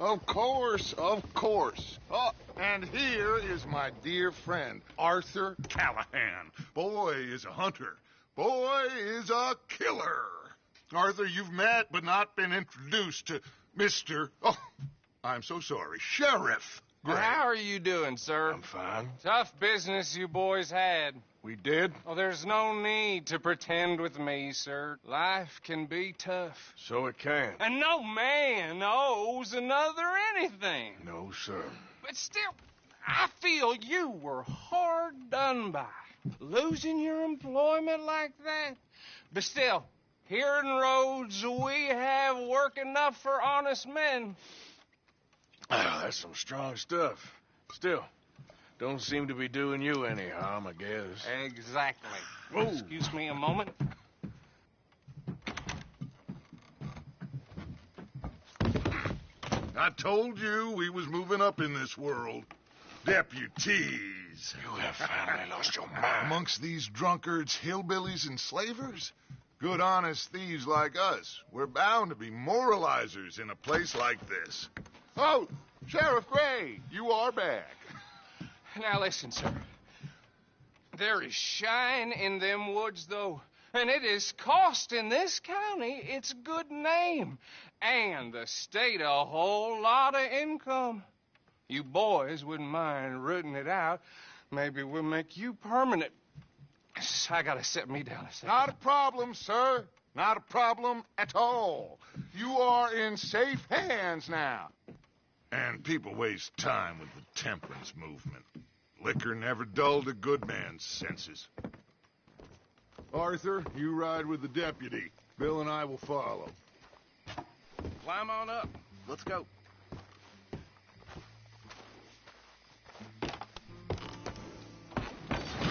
Of course, of course. Oh, and here is my dear friend, Arthur Callahan. Boy is a hunter. Boy is a killer. Arthur, you've met but not been introduced to Mr. Oh, I'm so sorry, Sheriff Gray. How are you doing, sir? I'm fine. Tough business you boys had. We did? Oh, there's no need to pretend with me, sir. Life can be tough. So it can. And no man owes another anything. No, sir. But still, I feel you were hard done by. Losing your employment like that. But still, here in Rhodes, we have work enough for honest men. Oh, that's some strong stuff. Still, don't seem to be doing you any harm, I guess. Exactly. Whoa. Excuse me a moment. I told you we was moving up in this world. Deputies. You have finally lost your mind. Amongst these drunkards, hillbillies, and slavers? Good, honest thieves like us. We're bound to be moralizers in a place like this. Oh, Sheriff Gray, you are back. Now listen, sir. There is shine in them woods, though, and it is costing this county its good name and the state a whole lot of income. You boys wouldn't mind rooting it out. Maybe we'll make you permanent. I gotta set me down a second. Not a problem, sir. Not a problem at all. You are in safe hands now. And people waste time with the temperance movement. Liquor never dulled a good man's senses. Arthur, you ride with the deputy. Bill and I will follow. Climb on up. Let's go.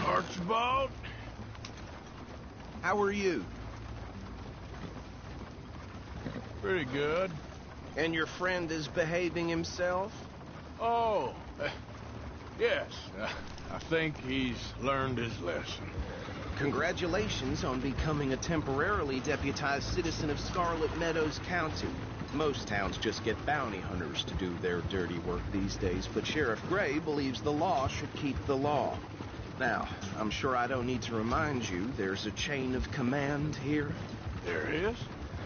Archibald? How are you? Pretty good. And your friend is behaving himself? Oh, yes. I think he's learned his lesson. Congratulations on becoming a temporarily deputized citizen of Scarlet Meadows County. Most towns just get bounty hunters to do their dirty work these days, but Sheriff Gray believes the law should keep the law. Now, I'm sure I don't need to remind you there's a chain of command here. There is?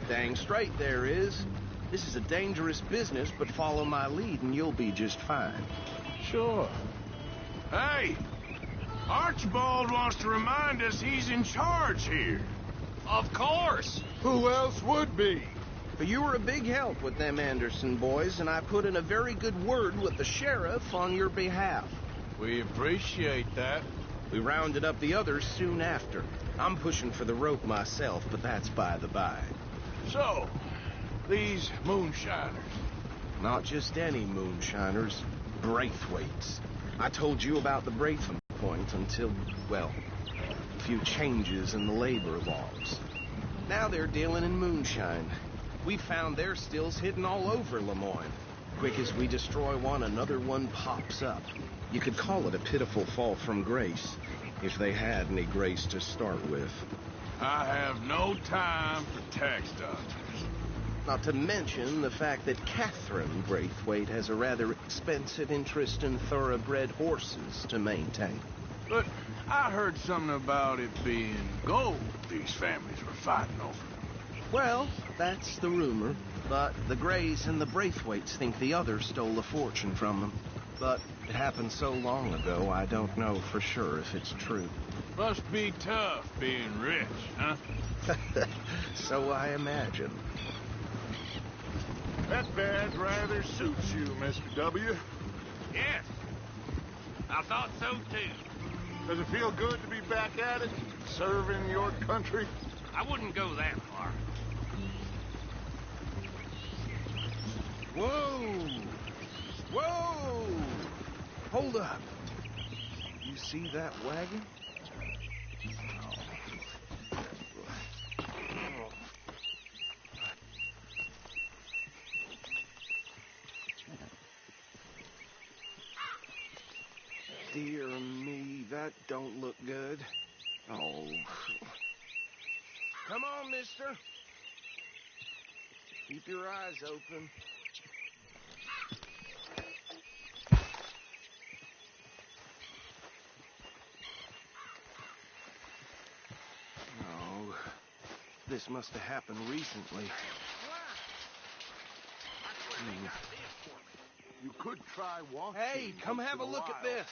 Dang straight there is. This is a dangerous business, but follow my lead and you'll be just fine. Sure. Hey! Archibald wants to remind us he's in charge here. Of course. Who else would be? But you were a big help with them Anderson boys, and I put in a very good word with the sheriff on your behalf. We appreciate that. We rounded up the others soon after. I'm pushing for the rope myself, but that's by the by. So, these moonshiners. Not just any moonshiners, Braithwaites. I told you about the Braitham Point until, well, a few changes in the labor laws. Now they're dealing in moonshine. We found their stills hidden all over Lemoyne. Quick as we destroy one, another one pops up. You could call it a pitiful fall from grace, if they had any grace to start with. I have no time for tax doctors. Not to mention the fact that Catherine Braithwaite has a rather expensive interest in thoroughbred horses to maintain. But I heard something about it being gold these families were fighting over. Well, that's the rumor. But the Grays and the Braithwaites think the others stole a fortune from them. But it happened so long ago, I don't know for sure if it's true. Must be tough being rich, huh? So I imagine. That badge rather suits you, Mr. W. Yes, I thought so too. Does it feel good to be back at it, serving your country? I wouldn't go that far. Whoa! Whoa! Hold up. You see that wagon? Dear me, that don't look good. Oh. Come on, mister. Keep your eyes open. this must have happened recently. You could try walking. Hey, come once have a in look at while. this.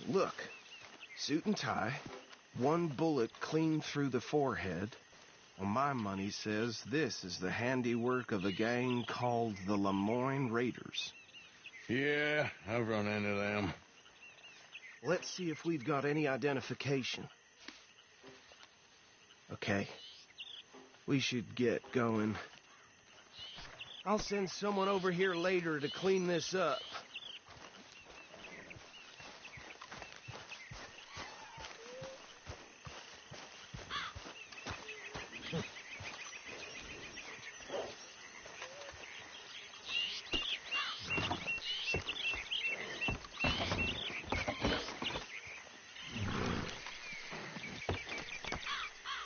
Look, suit and tie, one bullet clean through the forehead. Well, my money says this is the handiwork of a gang called the Lemoyne Raiders. Yeah, I've run into them. Let's see if we've got any identification. Okay. We should get going. I'll send someone over here later to clean this up.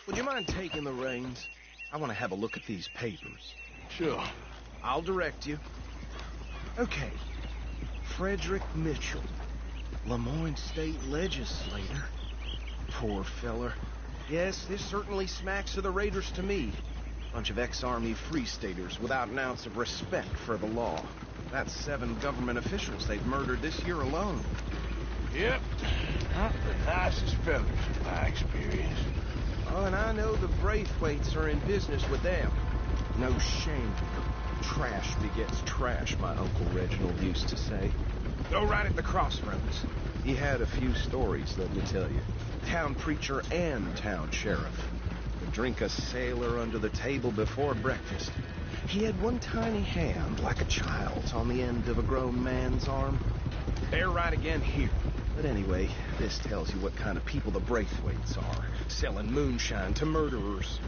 Would you mind taking the reins? I want to have a look at these papers. Sure. I'll direct you. Okay. Frederick Mitchell, Lemoyne State Legislator. Poor feller. Yes, this certainly smacks of the Raiders to me. Bunch of ex-Army Free Staters without an ounce of respect for the law. That's 7 government officials they've murdered this year alone. Yep. Not the nicest fellas, in my experience. Oh, and I know the Braithwaites are in business with them. No shame. Trash begets trash, my Uncle Reginald used to say. Go right at the crossroads. He had a few stories, let me tell you. Town preacher and town sheriff. Would drink a sailor under the table before breakfast. He had one tiny hand, like a child's, on the end of a grown man's arm. They're right again here. But anyway, this tells you what kind of people the Braithwaites are, selling moonshine to murderers.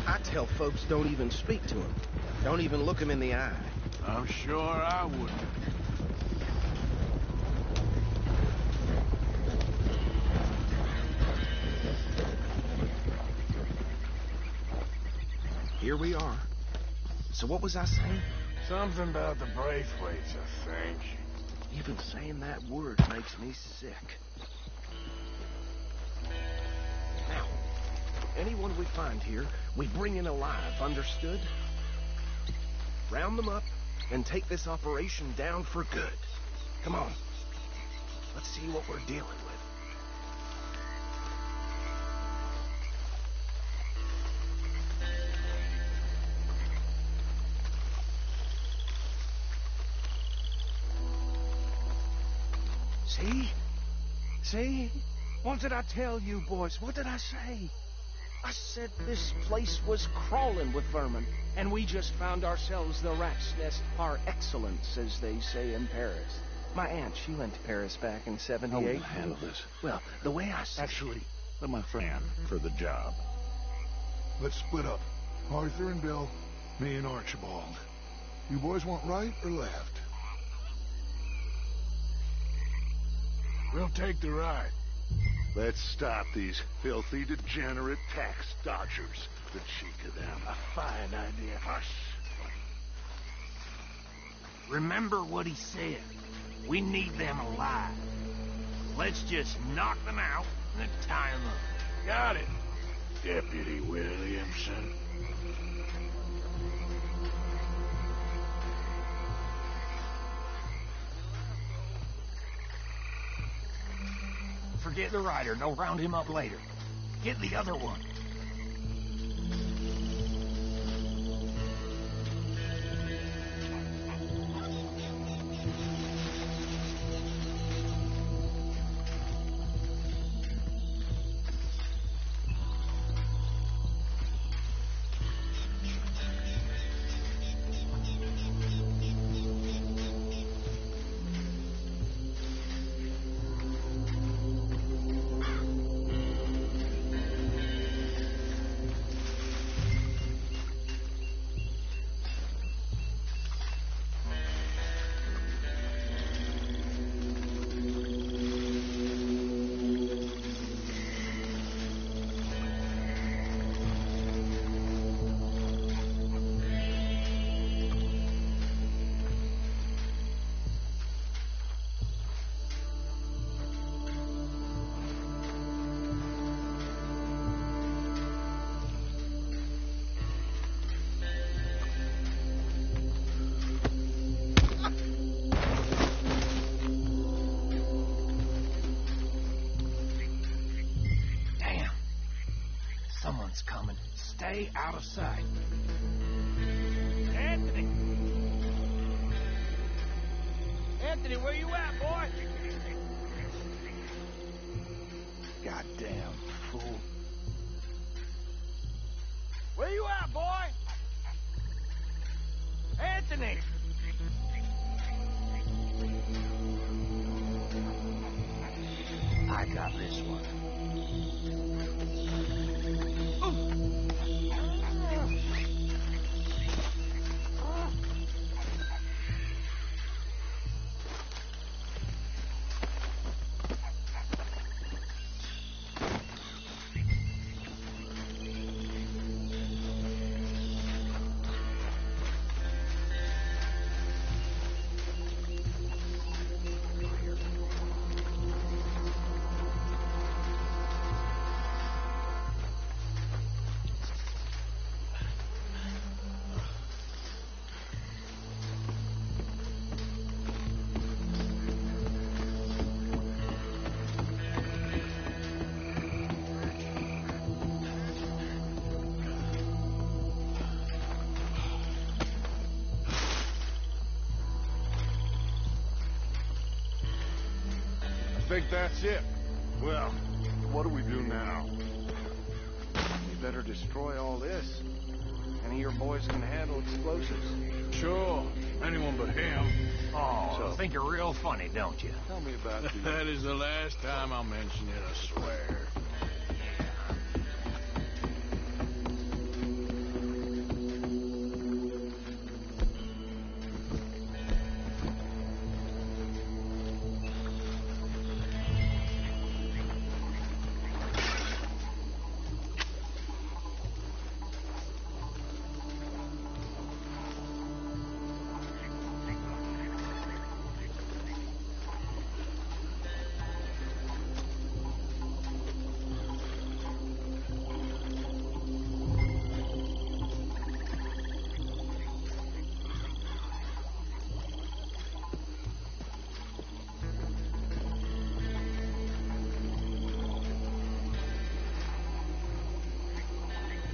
I tell folks don't even speak to them. Don't even look them in the eye. I'm sure I wouldn't. Here we are. So what was I saying? Something about the Braithwaites, I think. Even saying that word makes me sick. Now, anyone we find here, we bring in alive, understood? Round them up and take this operation down for good. Come on. Let's see what we're dealing with. See? See? What did I tell you, boys? What did I say? I said this place was crawling with vermin, and we just found ourselves the rat's nest par excellence, as they say in Paris. My aunt, she went to Paris back in '78. I will handle this. Well, the way I said... Actually, let my friend for the job. Let's split up. Arthur and Bill, me and Archibald. You boys want right or left? We'll take the ride. Let's stop these filthy, degenerate tax dodgers. The cheek of them. A fine idea. Hush. Remember what he said. We need them alive. Let's just knock them out and then tie them up. Got it, Deputy Williamson. Forget the rider. They'll round him up later. Get the other one. Jack's coming. Stay out of sight. Anthony! Anthony, where you at, boy? Goddamn fool. Where you at, boy? Anthony! I got this one. I think that's it. Well, what do we do now? We better destroy all this. Any of your boys can handle explosives? Sure. Anyone but him. Oh, So- think you're real funny, don't you? Tell me about the... That is the last time I'll mention it, I swear.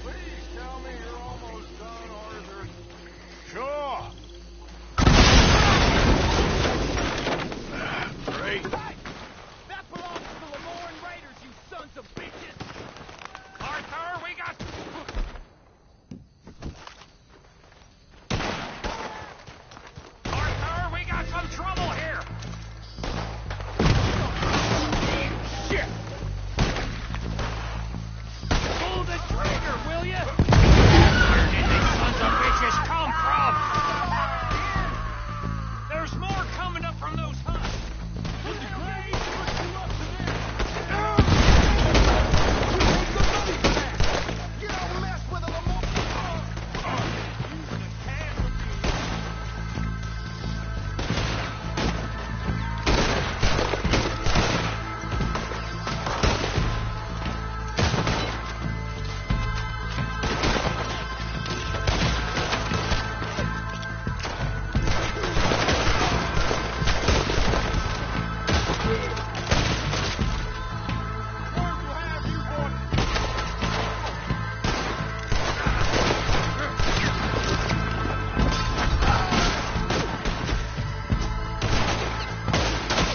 Please tell me you're almost done, Arthur. Sure. Great. That belongs to the Lamorne Raiders, you sons of bitches! Arthur, we got... Arthur, we got some trouble here! Shit! Pull the trigger, will you? Where did these sons of bitches come from? There's more coming up from those huts. Put the grave, put you up to them. You don't mess with a Lamar. Using a casualty.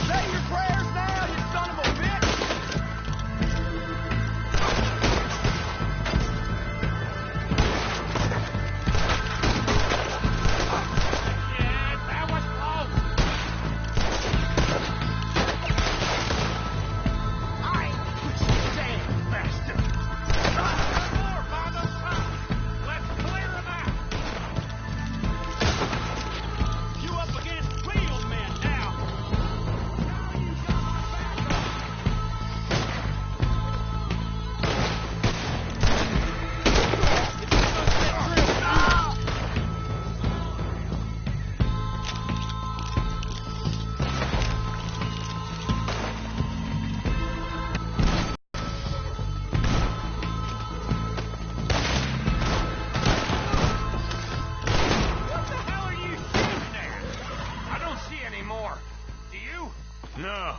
Say your prayers now, you son of a bitch! Yeah, that was close! I ain't damn bastard! More by those huts! Let's clear them out! You up against real men now! Now you got my back up! What the hell are you shooting at? I don't see any more. Do you? No.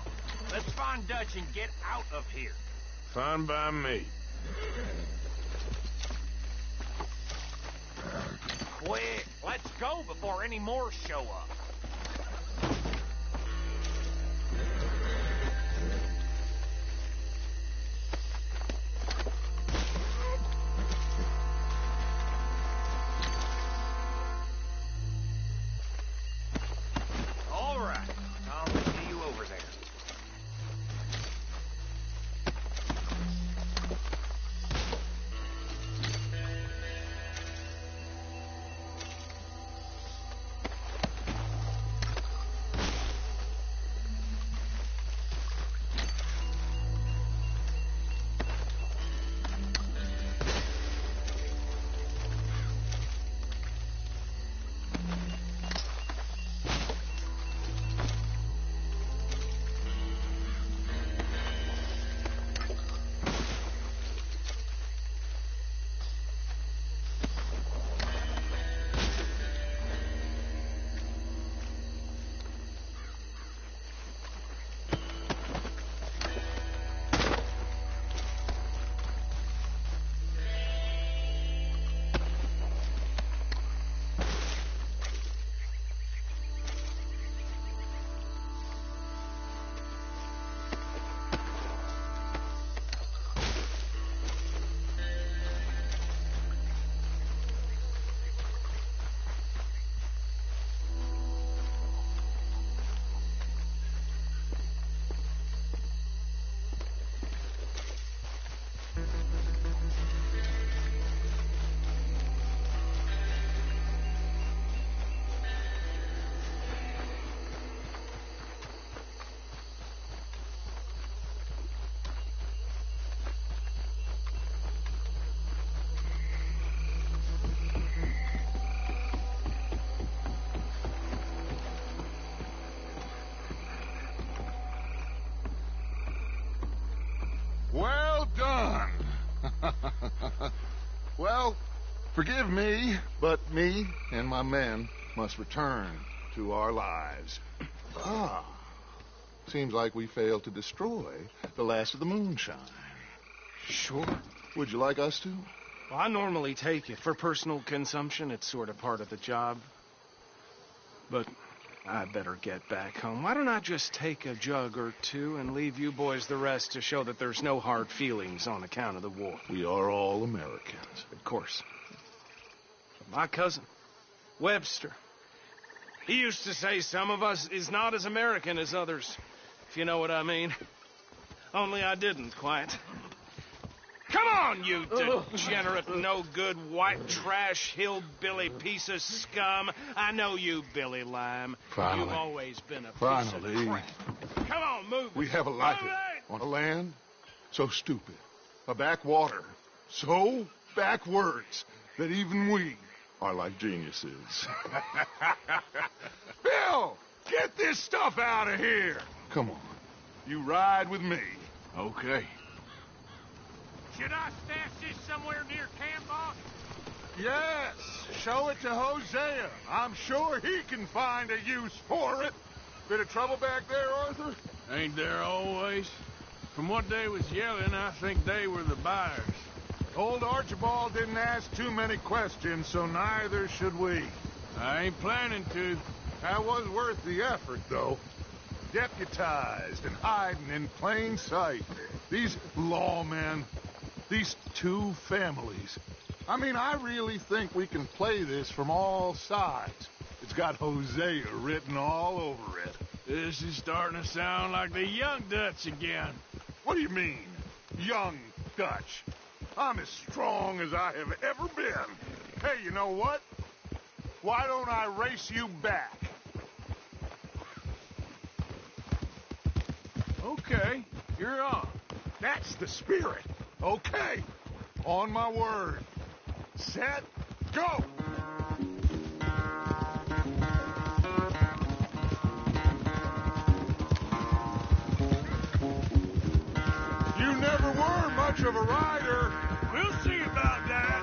Let's find Dutch and get out of here. Fine by me. Let's go before any more show up. All right. I'll see you over there. Well done. Well, forgive me, but me and my men must return to our lives. Seems like we failed to destroy the last of the moonshine. Sure. Would you like us to? Well, I normally take it for personal consumption. It's sort of part of the job. But I better get back home. Why don't I just take a jug or two and leave you boys the rest to show that there's no hard feelings on account of the war? We are all Americans. Of course. But my cousin, Webster, he used to say some of us is not as American as others, if you know what I mean. Only I didn't quite. Come on, you degenerate, no-good, white trash, hillbilly piece of scum. I know you, Billy Lime. Finally. You've always been a piece Finally. of crap. Come on, move. We have a life Move it! on a land so stupid, a backwater so backwards that even we are like geniuses. Bill, get this stuff out of here. Come on, you ride with me. Okay. Should I stash this somewhere near camp, boss? Yes, show it to Hosea. I'm sure he can find a use for it. Bit of trouble back there, Arthur? Ain't there always? From what they was yelling, I think they were the buyers. Old Archibald didn't ask too many questions, so neither should we. I ain't planning to. That was worth the effort, though. Deputized and hiding in plain sight. These lawmen, these two families. I mean, I really think we can play this from all sides. It's got Hosea written all over it. This is starting to sound like the Young Dutch again. What do you mean, young Dutch? I'm as strong as I have ever been. Hey, you know what? Why don't I race you back? Okay, you're on. That's the spirit. Okay. On my word. Set, go! You never were much of a rider. We'll see about that.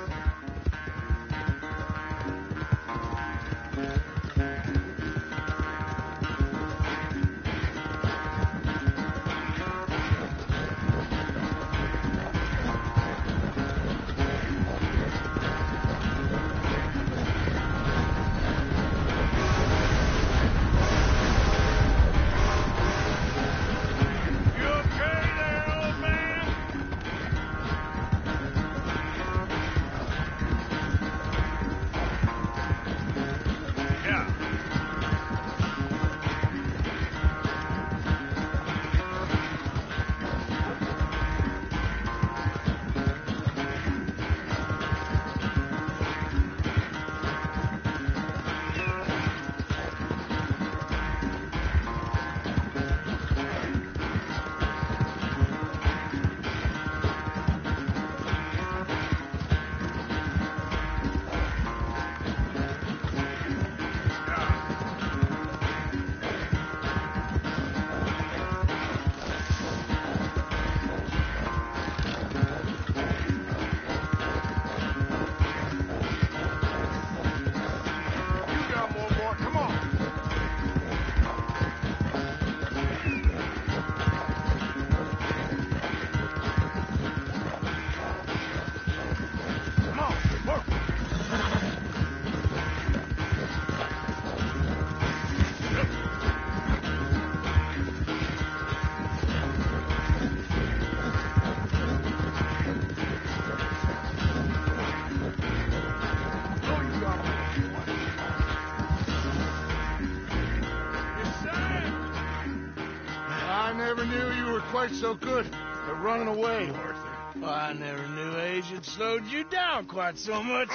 quite so good at running away, Arthur. Well, I never knew age had slowed you down quite so much.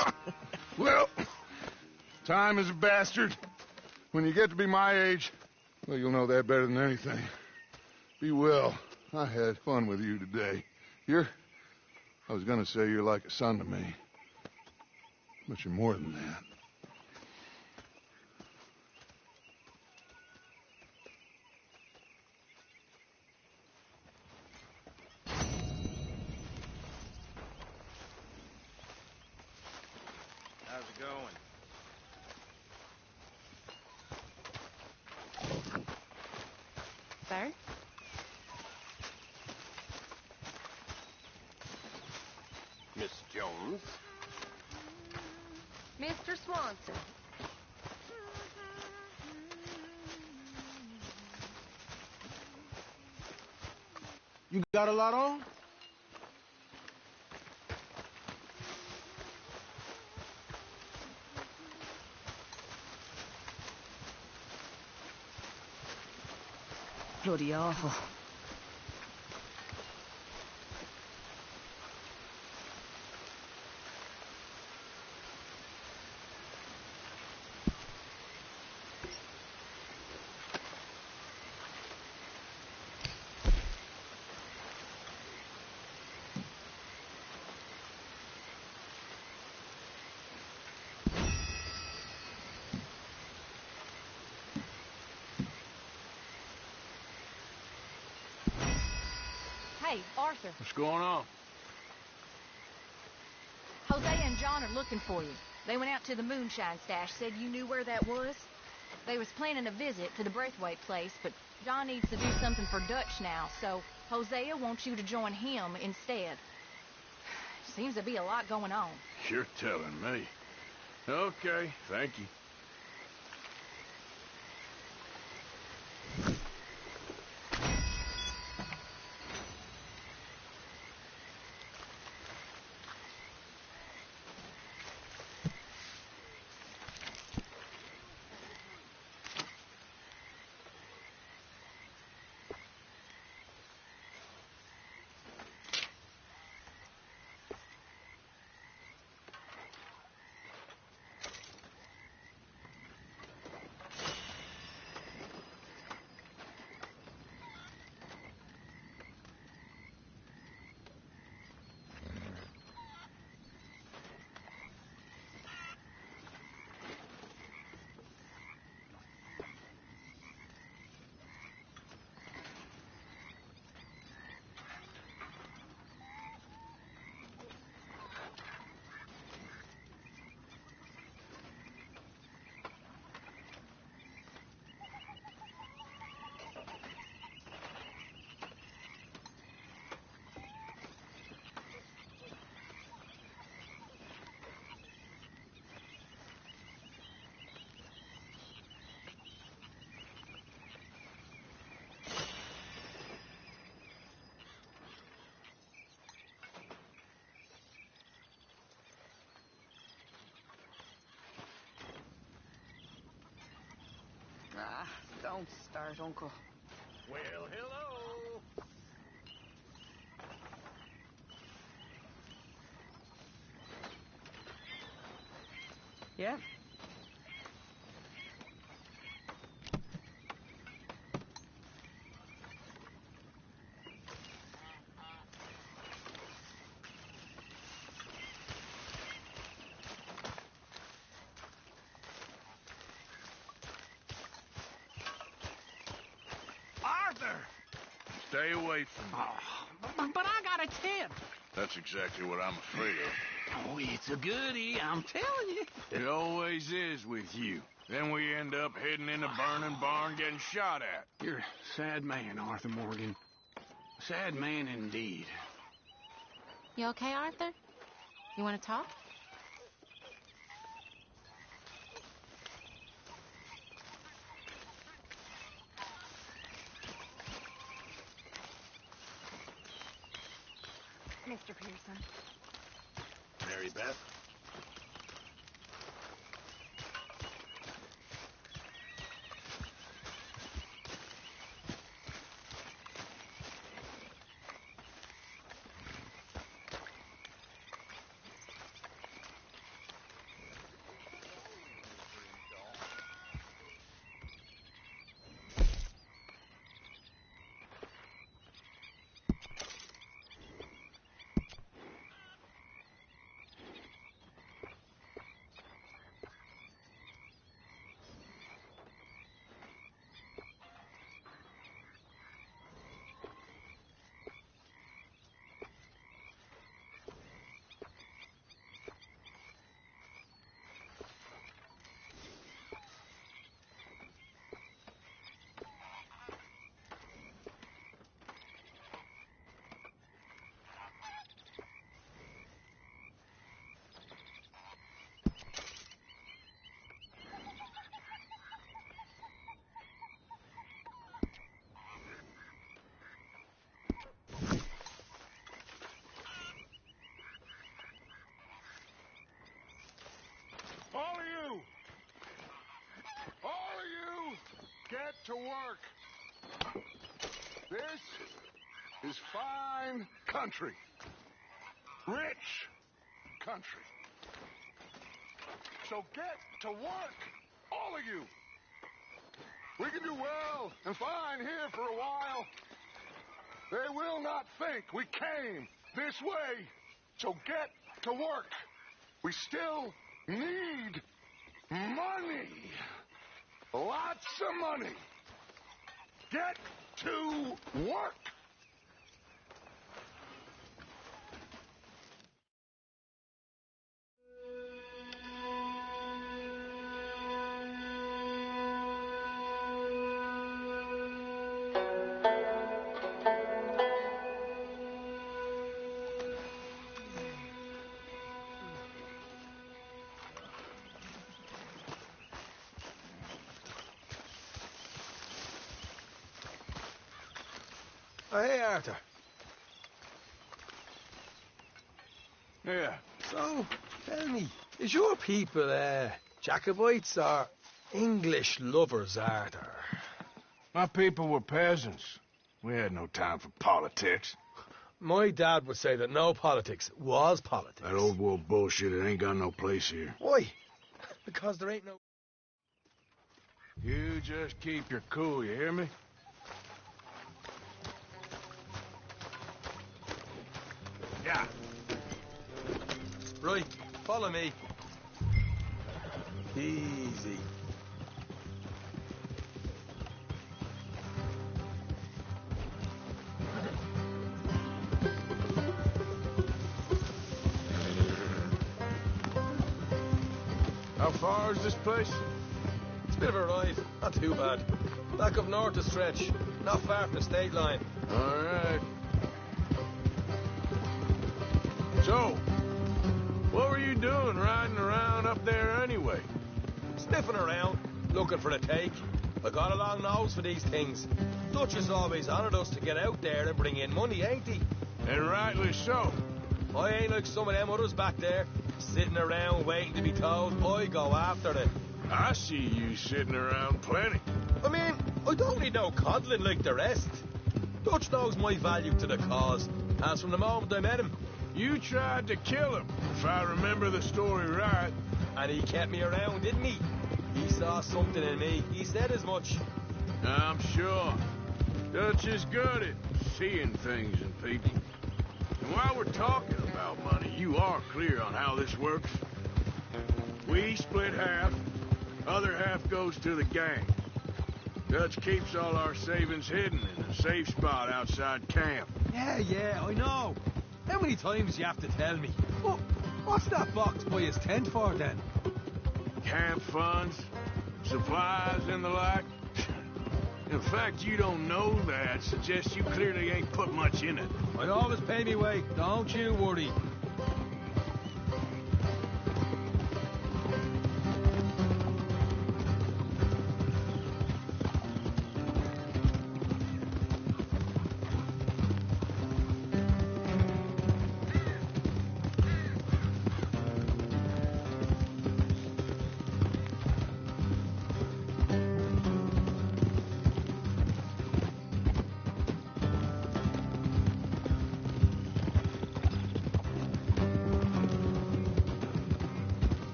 Well, time is a bastard. When you get to be my age, well, you'll know that better than anything. Be well. I had fun with you today. I was gonna say you're like a son to me. But you're more than that. How's it going? Sir? Miss Jones? Mr. Swanson. You got a lot on? Bloody awful. Hey, Arthur. What's going on? Hosea and John are looking for you. They went out to the moonshine stash, said you knew where that was. They was planning a visit to the Braithwaite place, but John needs to do something for Dutch now, so Hosea wants you to join him instead. Seems to be a lot going on. You're telling me. Okay, thank you. Ah, don't start, Uncle. Well, hello. Yeah. Arthur! Stay away from me. Oh, but I got a tip. That's exactly what I'm afraid of. Oh, it's a goodie, I'm telling you. It always is with you. Then we end up heading in a burning barn getting shot at. You're a sad man, Arthur Morgan. Sad man indeed. You okay, Arthur? You want to talk? Mr. Pearson. Mary Beth? to work. This is fine country. Rich country. So get to work, all of you. We can do well and fine here for a while. They will not think we came this way. So get to work. We still need money. Lots of money. Get to work. Oh, hey, Arthur. Yeah. So, tell me, is your people, Jacobites or English lovers, Arthur? My people were peasants. We had no time for politics. My dad would say that no politics was politics. That old world bullshit, it ain't got no place here. Why? Because there ain't no... You just keep your cool, you hear me? Yeah. Right, follow me. Easy. How far is this place? It's a bit of a ride, not too bad. Back up north to stretch, not far from the state line. All right. So, what were you doing riding around up there anyway? Sniffing around, looking for a take. I got a long nose for these things. Dutch has always honoured us to get out there and bring in money, ain't he? And rightly so. I ain't like some of them others back there, sitting around waiting to be told I go after it. I see you sitting around plenty. I mean, I don't need no coddling like the rest. Dutch knows my value to the cause, as from the moment I met him. You tried to kill him, if I remember the story right. And he kept me around, didn't he? He saw something in me. He said as much. I'm sure. Dutch is good at seeing things in people. And while we're talking about money, you are clear on how this works. We split half, other half goes to the gang. Dutch keeps all our savings hidden in a safe spot outside camp. Yeah, I know. How many times you have to tell me? What's that box by his tent for, then? Camp funds, supplies, and the like. In fact, you don't know that suggests you clearly ain't put much in it. I always pay me way, don't you worry.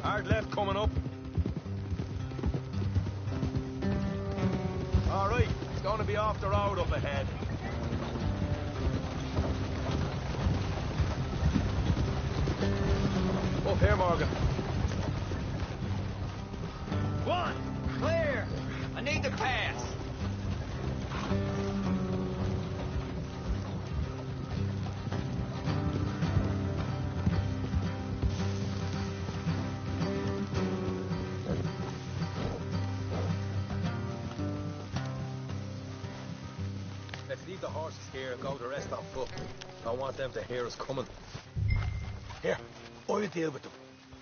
Hard left coming up. All right, it's going to be off the road up ahead. Up here, Morgan. pass. Let's leave the horses here and go the rest on foot. Don't want them to hear us coming. Here, I'll deal with them.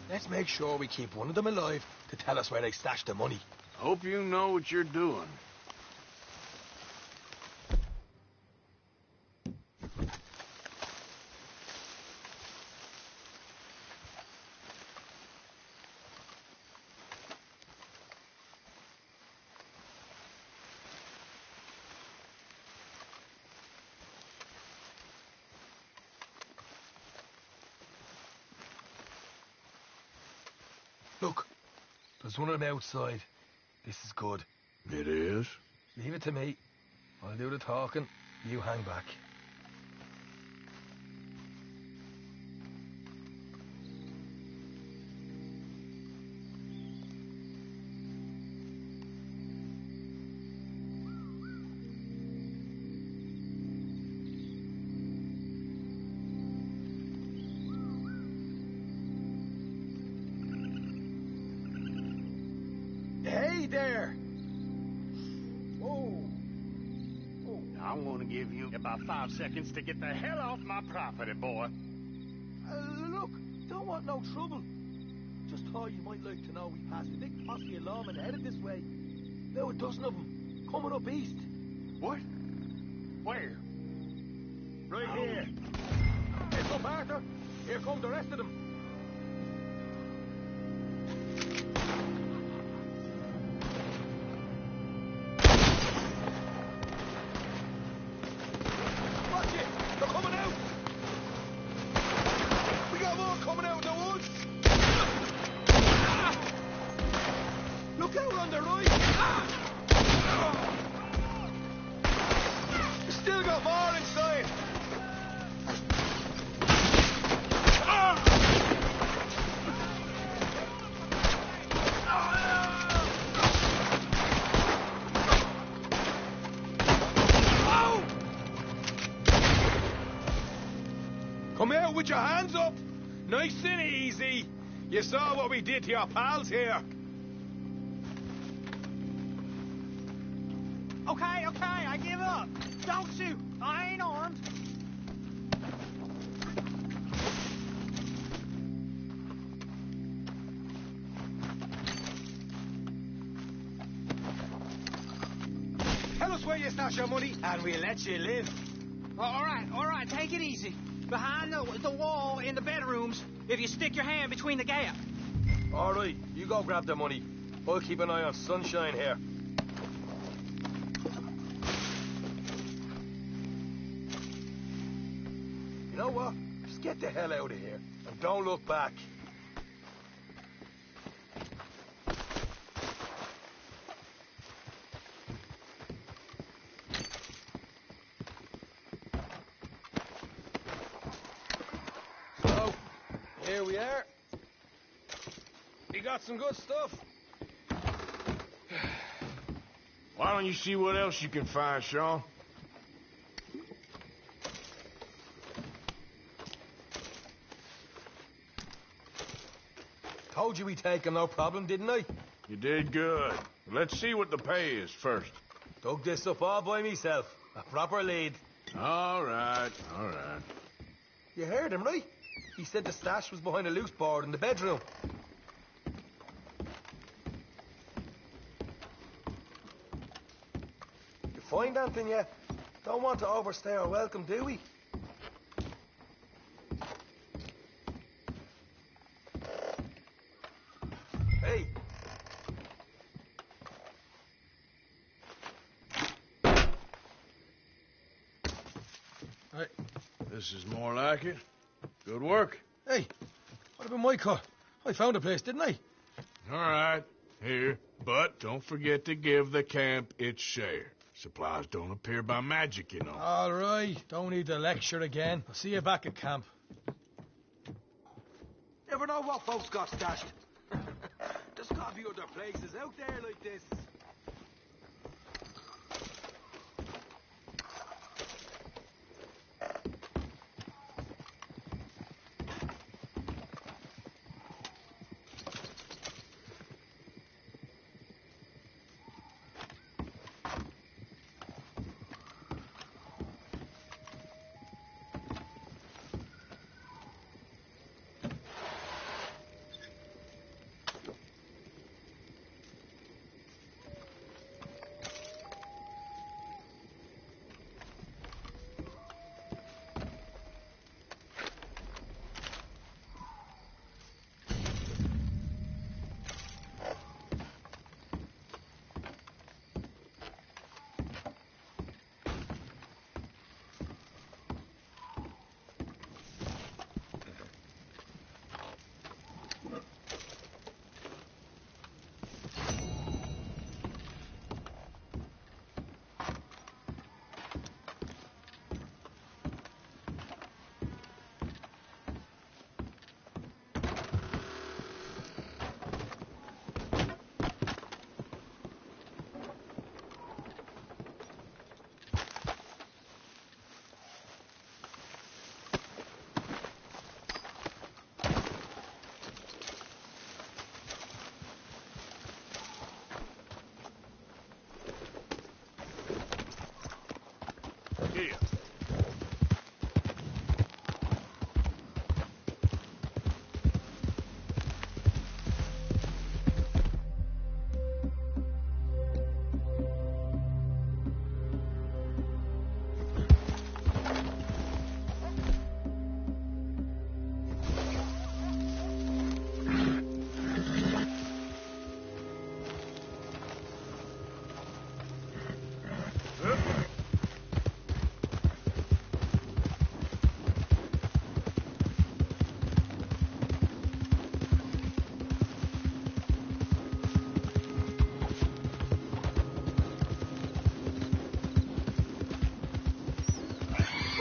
Let's make sure we keep one of them alive to tell us where they stashed the money. Hope you know what you're doing. Look, there's one of them outside. This is good. It is? Leave it to me. I'll do the talking. You hang back. Hey there! Whoa. I want to give you about 5 seconds to get the hell off my property, boy. Look, don't want no trouble. Just thought you might like to know we passed a big posse of lawmen headed this way. Now a dozen of them, coming up east. What? Where? Right here. Heads up, Arthur. Here come the rest of them. Watch it! They're coming out! We got more coming out in the woods! Look out on the right! We still got more inside! Come out with your hands up! Nice and easy! You saw what we did to your pals here. Okay, I give up. Don't shoot. I ain't armed. Tell us where you stash your money, and we'll let you live. All right, take it easy. Behind the wall in the bedrooms, if you stick your hand between the gap. All right, you go grab the money. I'll keep an eye on Sunshine here. You know what? Just get the hell out of here, and don't look back. So, here we are. We got some good stuff. Why don't you see what else you can find, Sean? Told you we'd take him, no problem, didn't I? You did good. Let's see what the pay is first. Dug this up all by myself. A proper lead. All right. You heard him, right? He said the stash was behind a loose board in the bedroom. You find anything yet? Don't want to overstay our welcome, do we? Hey. Hey, this is more like it. Good work. Hey, what about my car? I found a place, didn't I? All right, here. But don't forget to give the camp its share. Supplies don't appear by magic, you know. All right, don't need to lecture again. I'll see you back at camp. Never know what folks got stashed. There's gotta be other places out there like this.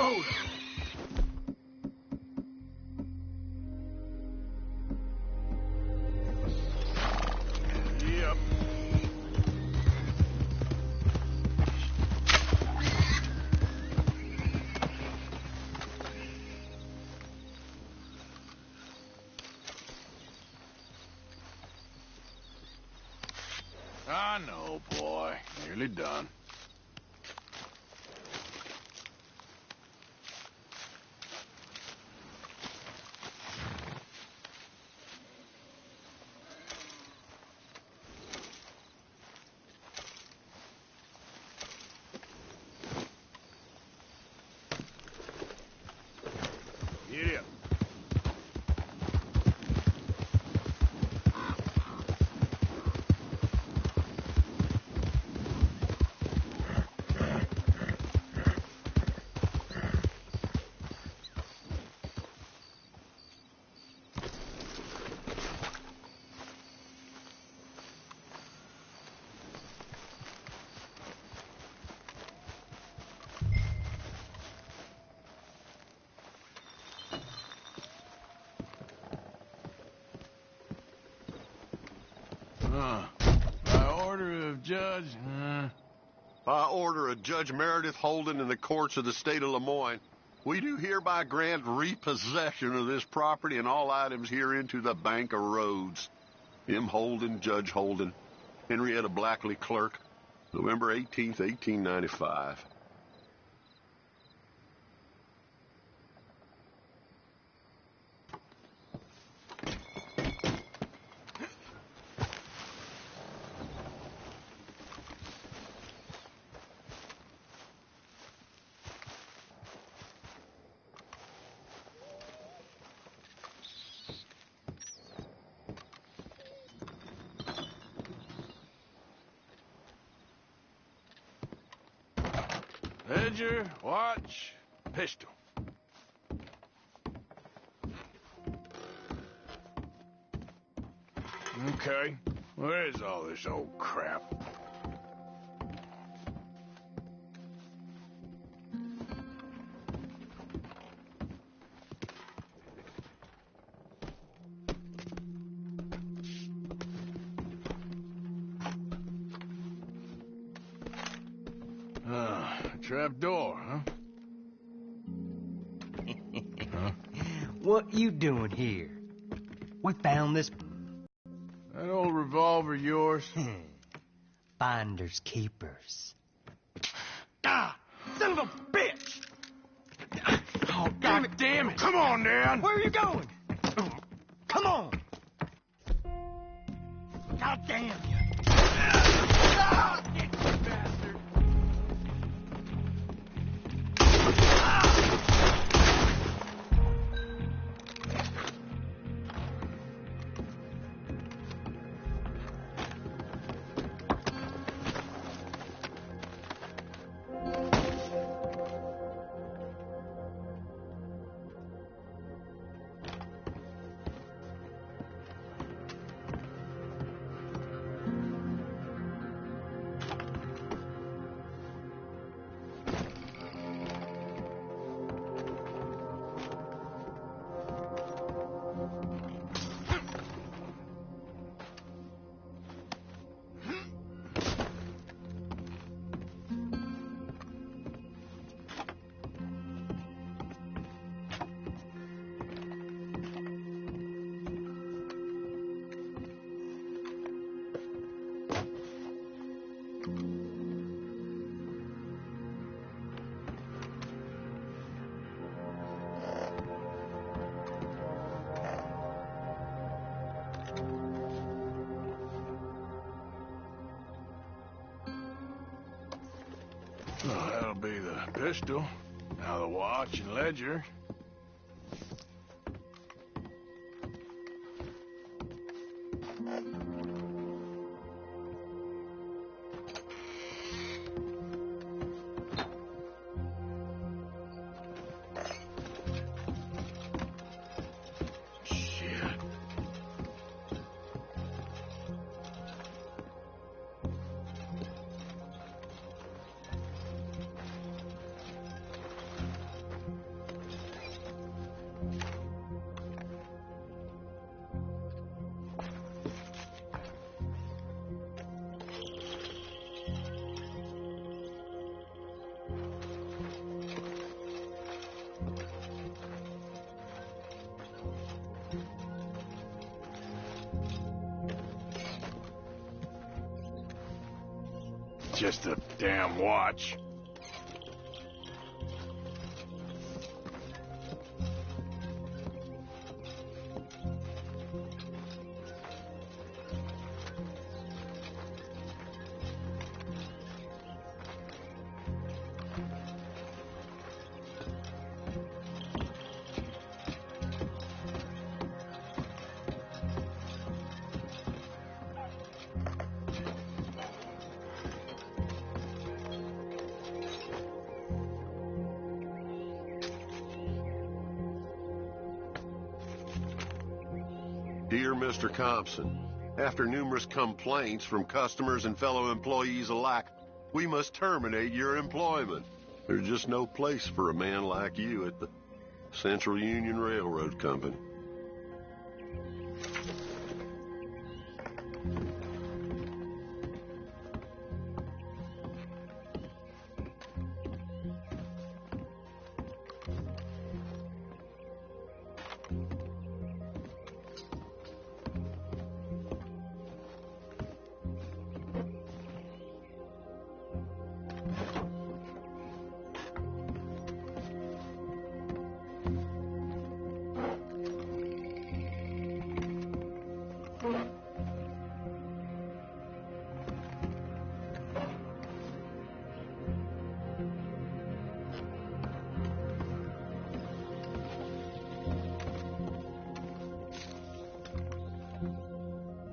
Load 'em. Yep. I know, boy. Nearly done. Get up. By order of Judge... By order of Judge Meredith Holden in the courts of the state of Lemoyne, we do hereby grant repossession of this property and all items herein to the Bank of Rhodes. M. Holden, Judge Holden, Henrietta Blackley, Clerk, November 18th, 1895. Ledger, watch, pistol. Okay, where's all this old crap? Trap door, huh? What you doing here? We found this... That old revolver yours? Finders keepers. Ah! Son of a bitch! Oh, God damn it! Come on, Dan! Where are you going? Come on! God damn you! Ah! You bastard! Well, that'll be the pistol. Now the watch and ledger. just a damn watch. Dear Mr. Compson, after numerous complaints from customers and fellow employees alike, we must terminate your employment. There's just no place for a man like you at the Central Union Railroad Company.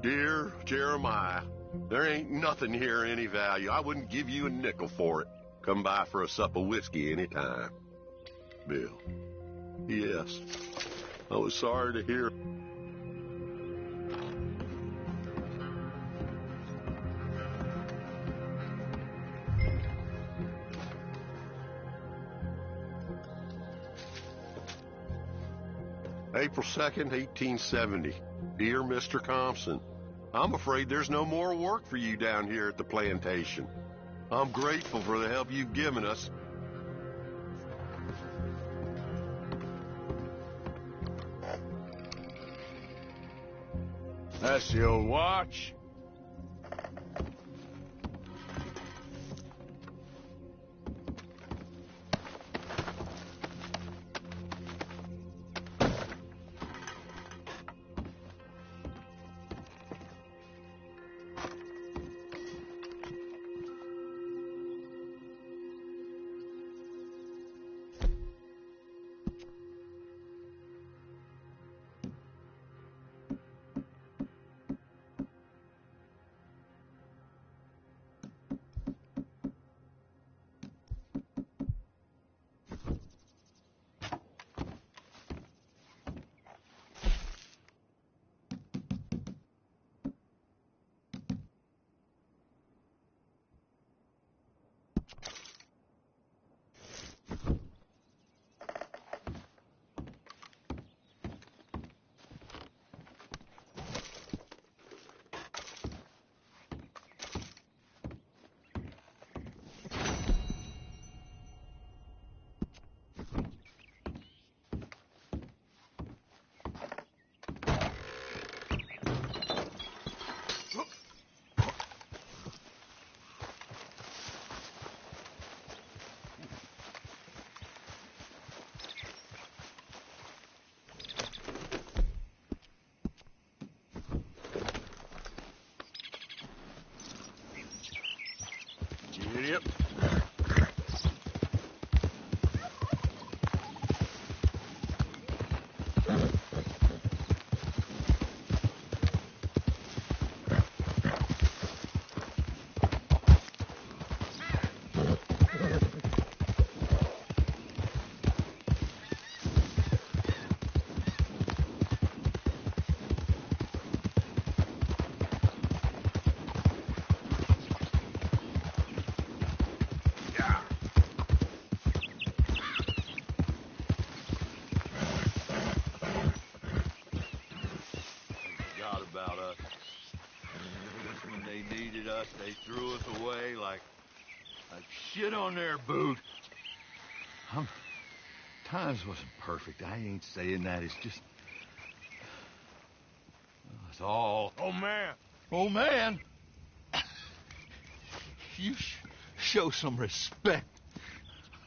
Dear Jeremiah, there ain't nothing here of any value. I wouldn't give you a nickel for it. Come by for a sup of whiskey any time. Bill. Yes. I was sorry to hear. April 2nd, 1870. Dear Mr. Compson, I'm afraid there's no more work for you down here at the plantation. I'm grateful for the help you've given us. That's the old watch. Yep. About us. When they needed us, they threw us away like shit on their boot. Times wasn't perfect. I ain't saying that. It's just... It's all... Oh, man. Oh, man. You show some respect.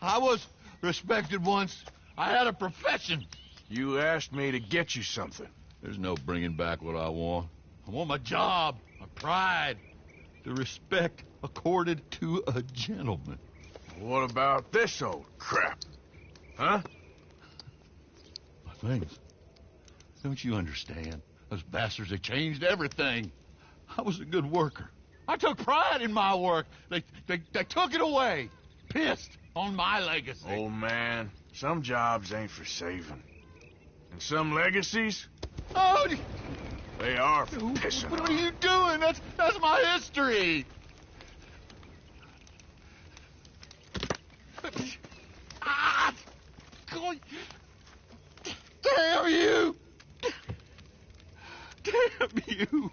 I was respected once. I had a profession. You asked me to get you something. There's no bringing back what I want. I want my job, my pride, the respect accorded to a gentleman. What about this old crap? Huh? My things. Don't you understand? Those bastards, they changed everything. I was a good worker. I took pride in my work. They took it away. Pissed on my legacy. Old man, some jobs ain't for saving. And some legacies, Oh, they are for pissing what on. are you doing? That's my history. Ah! Damn you! Damn you!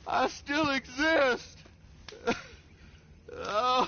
I still exist. Oh.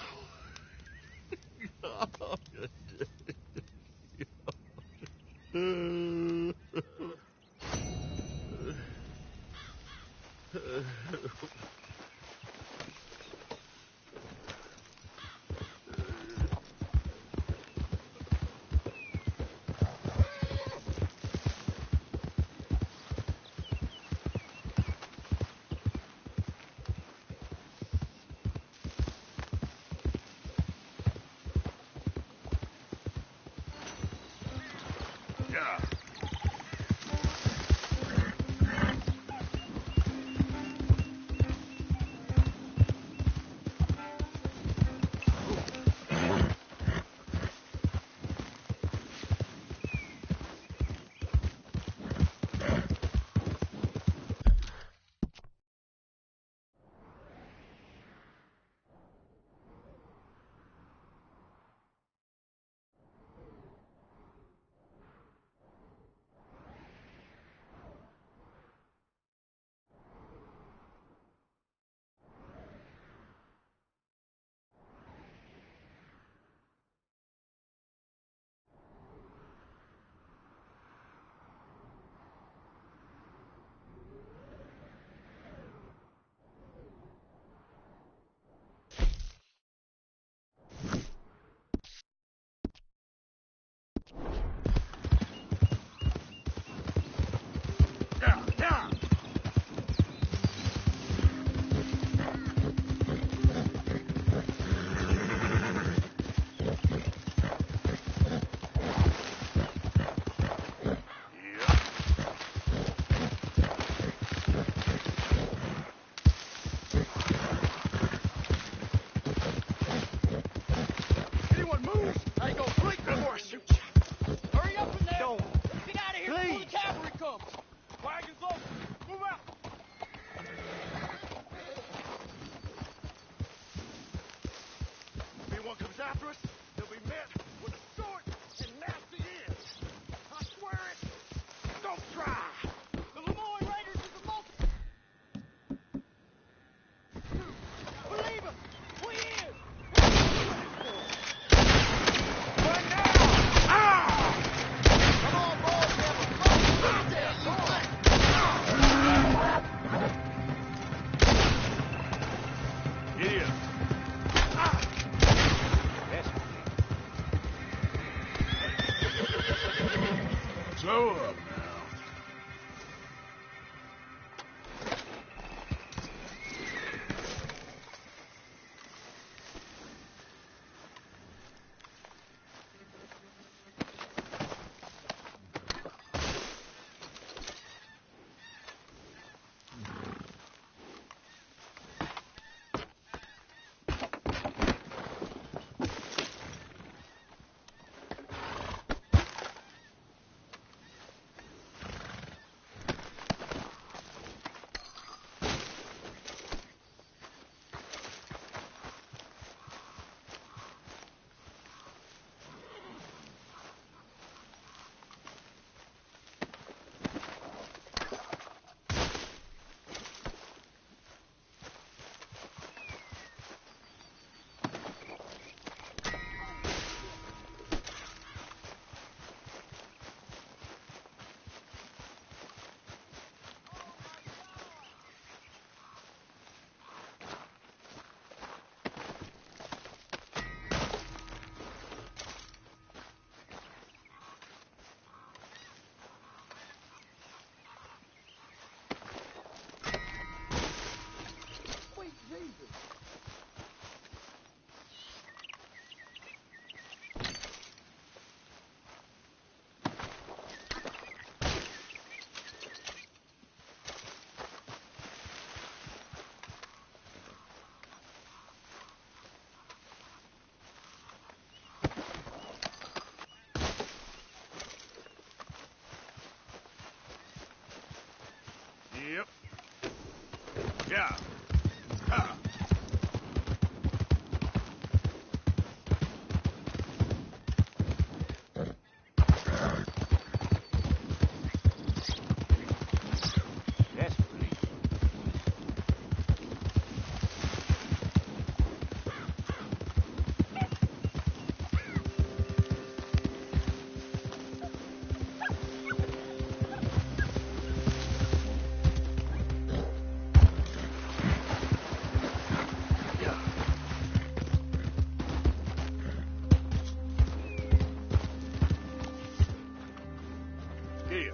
Slow up now. Yep. Yeah. Ha. Desperately. Here.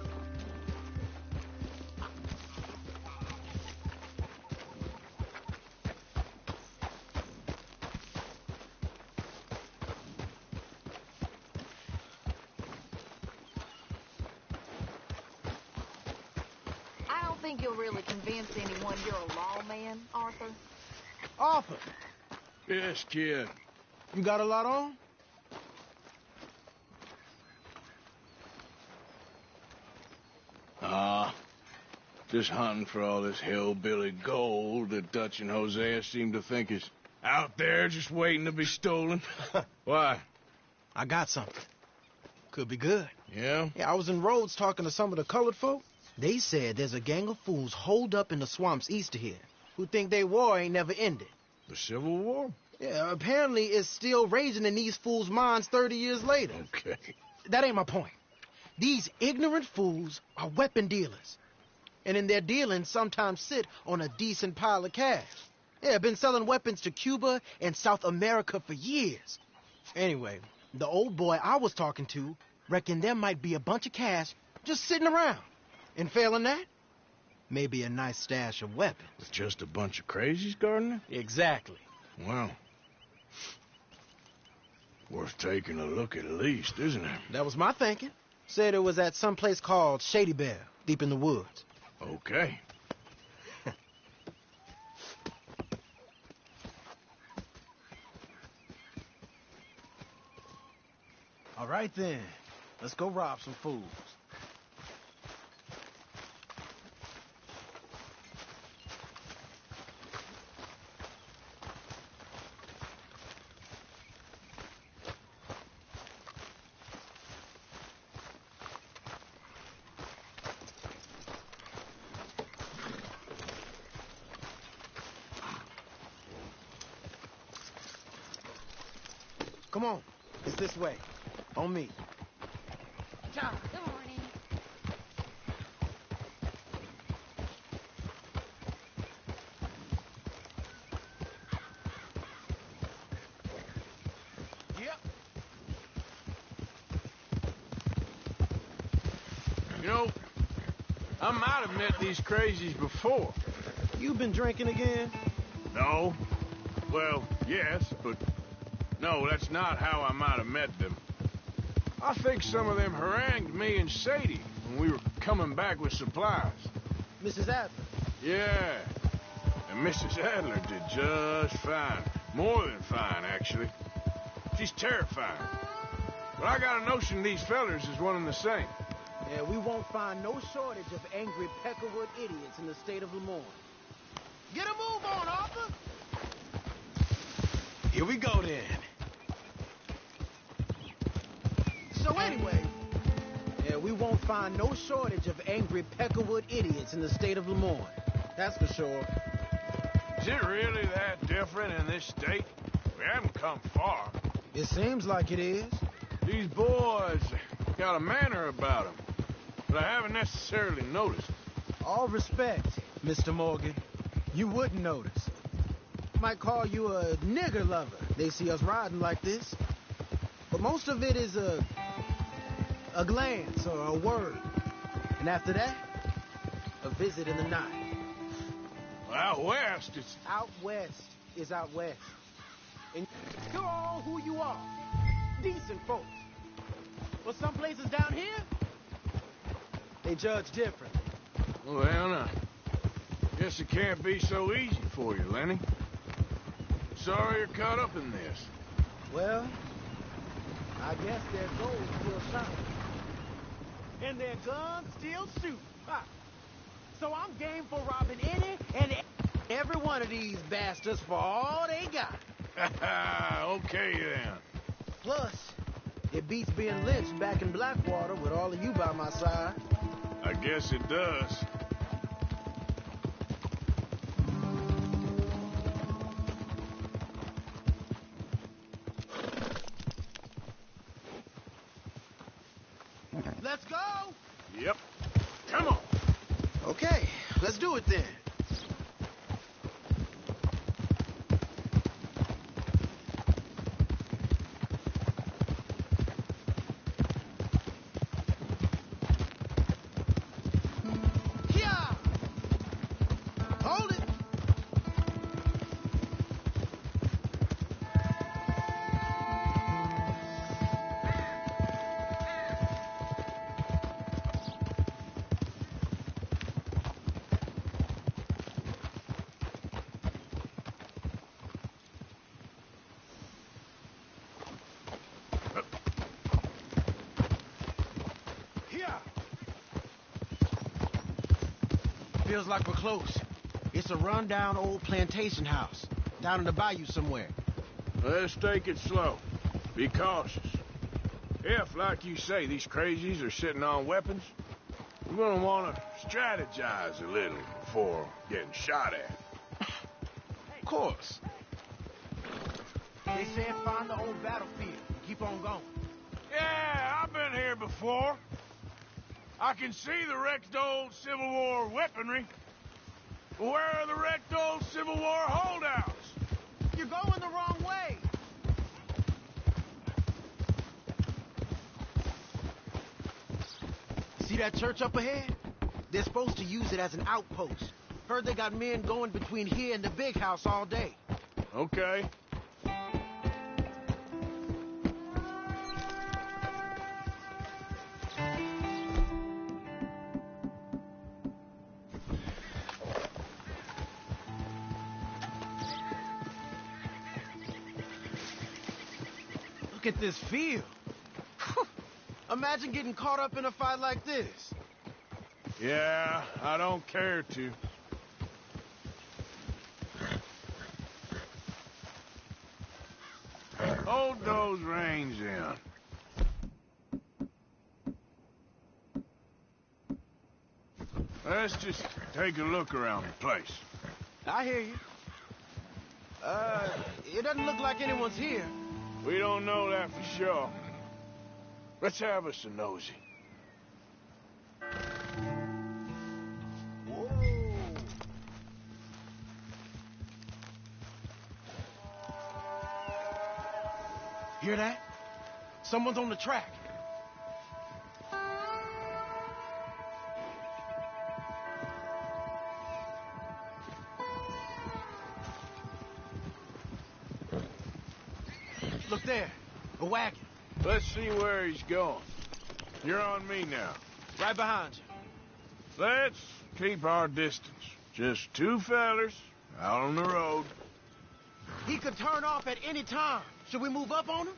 I don't think you'll really convince anyone you're a lawman, Arthur. Arthur, Yes, kid. you got a lot on? Just hunting for all this hillbilly gold that Dutch and Hosea seem to think is out there just waiting to be stolen. Why? I got something. Could be good. Yeah? Yeah, I was in Rhodes talking to some of the colored folk. They said there's a gang of fools holed up in the swamps east of here who think their war ain't never ended. The Civil War? Yeah, apparently it's still raging in these fools' minds 30 years later. Okay. That ain't my point. These ignorant fools are weapon dealers. And in their dealings sometimes sit on a decent pile of cash. Yeah, been selling weapons to Cuba and South America for years. Anyway, the old boy I was talking to reckoned there might be a bunch of cash just sitting around. And failing that, maybe a nice stash of weapons. With just a bunch of crazies, Gardner? Exactly. Well, worth taking a look at least, isn't it? That was my thinking. Said it was at some place called Shady Bear, deep in the woods. Okay. All right then, let's go rob some fools. Come on, it's this way. On me. John, good morning. Yep. You know, I might have met these crazies before. You been drinking again? No. Well, yes, but no, that's not how I might have met them. I think some of them harangued me and Sadie when we were coming back with supplies. Mrs. Adler. Yeah. And Mrs. Adler did just fine. More than fine, actually. She's terrifying. But I got a notion these fellers is one and the same. Yeah, we won't find no shortage of angry Peckerwood idiots in the state of Lemoyne. Get a move on, Arthur! Here we go, then. So anyway, yeah, we won't find no shortage of angry Peckerwood idiots in the state of Lemoyne. That's for sure. Is it really that different in this state? We haven't come far. It seems like it is. These boys got a manner about them, but I haven't necessarily noticed. All respect, Mr. Morgan. You wouldn't notice. Might call you a nigger lover. They see us riding like this. But most of it is a glance or a word. And after that, a visit in the night. Well, out west, it's... Out west is out west. And you're all who you are. Decent folks. But some places down here, they judge different. Well, I guess it can't be so easy for you, Lenny. Sorry you're caught up in this. Well, I guess their gold still shines. And their guns still shoot. Ha! So I'm game for robbing any and every one of these bastards for all they got. Okay, then. Plus, it beats being lynched back in Blackwater with all of you by my side. I guess it does. Let's go! Yep. Come on. Okay, let's do it then. Yeah! Hold it! Feels like we're close. It's a rundown old plantation house, down in the bayou somewhere. Let's take it slow. Be cautious. If, like you say, these crazies are sitting on weapons, we're gonna want to strategize a little before getting shot at. Of course. They said find the old battlefield and keep on going. Yeah, I've been here before. I can see the wrecked old Civil War weaponry. Where are the wrecked old Civil War holdouts? You're going the wrong way. See that church up ahead? They're supposed to use it as an outpost. Heard they got men going between here and the big house all day. Okay. Look at this field. Imagine getting caught up in a fight like this. Yeah, I don't care to. Hold those reins in. Let's just take a look around the place. I hear you. It doesn't look like anyone's here. We don't know that for sure. Let's have us a nosy. Hear that? Someone's on the track. Look there, a wagon. Let's see where he's going. You're on me now. Right behind you. Let's keep our distance. Just two fellers out on the road. He could turn off at any time. Should we move up on him?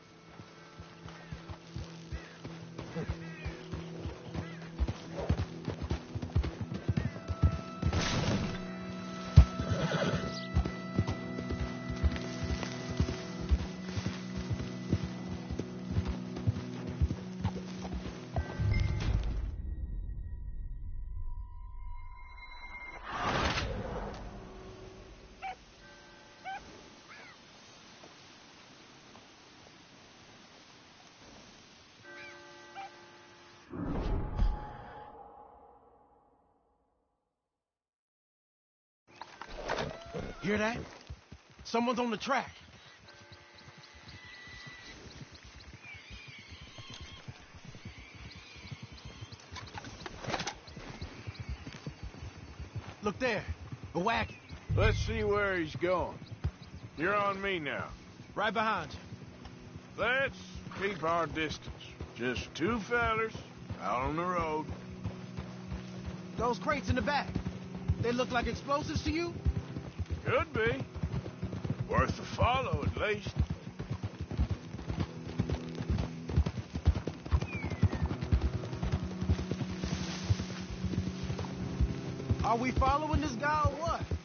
Hear that? Someone's on the track. Look there, a wagon. Let's see where he's going. You're on me now. Right behind you. Let's keep our distance. Just two fellers out on the road. Those crates in the back, they look like explosives to you? Could be. Worth a follow, at least. Are we following this guy or what?